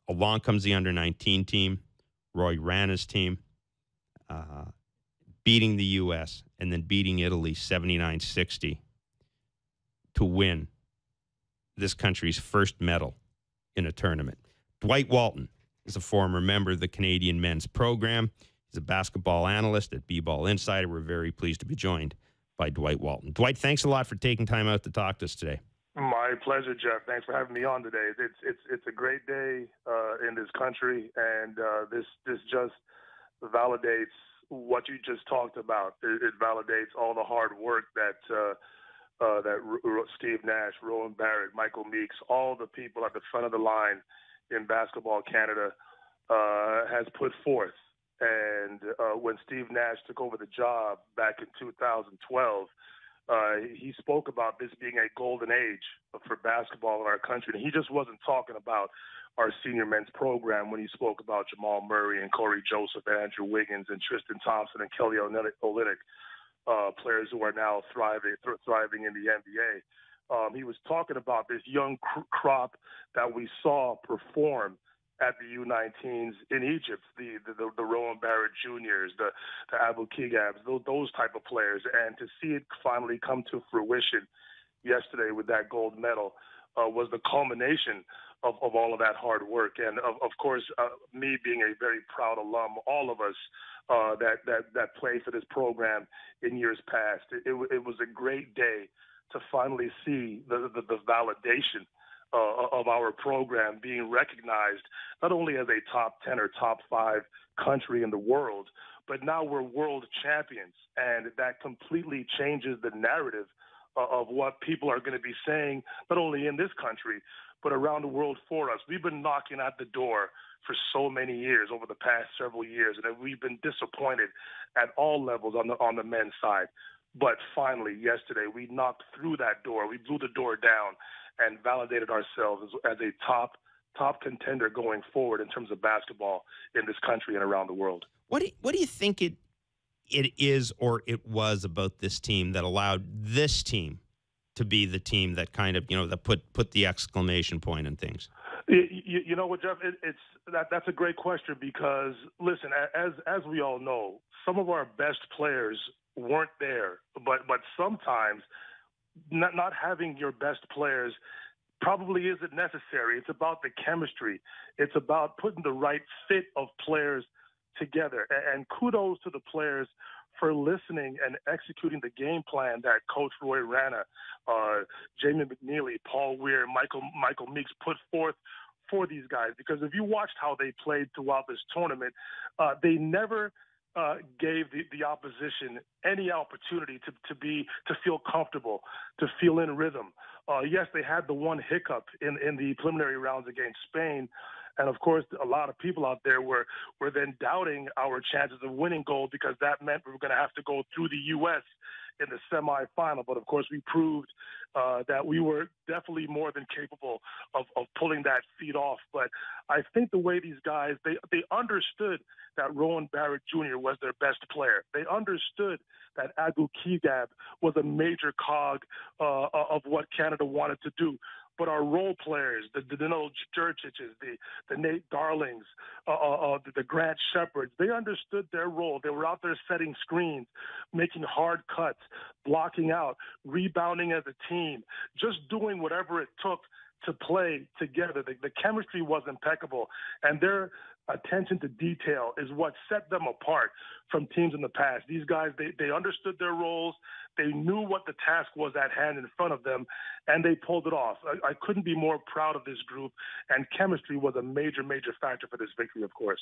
Along comes the under-19 team, Roy Rana's team, beating the U.S. and then beating Italy 79-60 to win this country's first medal in a tournament. Dwight Walton is a former member of the Canadian men's program. He's a basketball analyst at B-Ball Insider. We're very pleased to be joined by Dwight Walton. Dwight, thanks a lot for taking time out to talk to us today. My pleasure, Jeff. Thanks for having me on today. It's a great day in this country, and this just validates what you just talked about. It validates all the hard work that Steve Nash, Rowan Barrett, Michael Meeks, all the people at the front of the line in Basketball Canada has put forth. And when Steve Nash took over the job back in 2012, he spoke about this being a golden age for basketball in our country. And he just wasn't talking about our senior men's program when he spoke about Jamal Murray and Corey Joseph, Andrew Wiggins, and Tristan Thompson and Kelly Olynyk, players who are now thriving in the NBA. He was talking about this young crop that we saw perform at the U19s in Egypt, the Rowan Barrett Juniors, the Abu Kigabs, those type of players. And to see it finally come to fruition yesterday with that gold medal was the culmination of all of that hard work. And of course, me being a very proud alum, all of us that played for this program in years past, it was a great day to finally see the validation of our program being recognized not only as a top 10 or top 5 country in the world, but now we're world champions. And that completely changes the narrative of what people are going to be saying, not only in this country, but around the world for us. We've been knocking at the door for so many years, over the past several years, and we've been disappointed at all levels on the men's side. But finally, yesterday, we knocked through that door. We blew the door down and validated ourselves as a top contender going forward in terms of basketball in this country and around the world. What do you think it is or it was about this team that allowed this team to be the team that kind of, that put the exclamation point in things? You know what, Jeff? That's a great question because, listen, as we all know, some of our best players weren't there, but sometimes not having your best players probably isn't necessary. It's about the chemistry. It's about putting the right fit of players together. And kudos to the players for listening and executing the game plan that Coach Roy Rana, Jamie McNeely, Paul Weir, Michael Meeks put forth for these guys. Because if you watched how they played throughout this tournament, they never gave the opposition any opportunity to feel comfortable, to feel in rhythm. Yes, they had the one hiccup in the preliminary rounds against Spain. And, of course, a lot of people out there were then doubting our chances of winning gold because that meant we were going to have to go through the U.S. in the semifinal. But, of course, we proved that we were definitely more than capable of pulling that feat off. But I think the way these guys, they understood that Rowan Barrett Jr. was their best player. They understood that Abu Kigab was a major cog of what Canada wanted to do. But our role players, the Danilo Jurčićs, the Nate Darlings, the Grant Shepherds, they understood their role. They were out there setting screens, making hard cuts, blocking out, rebounding as a team, just doing whatever it took to play together. The chemistry was impeccable, and their attention to detail is what set them apart from teams in the past. These guys, they understood their roles. They knew what the task was at hand in front of them, and they pulled it off. I couldn't be more proud of this group, and chemistry was a major, major factor for this victory, of course.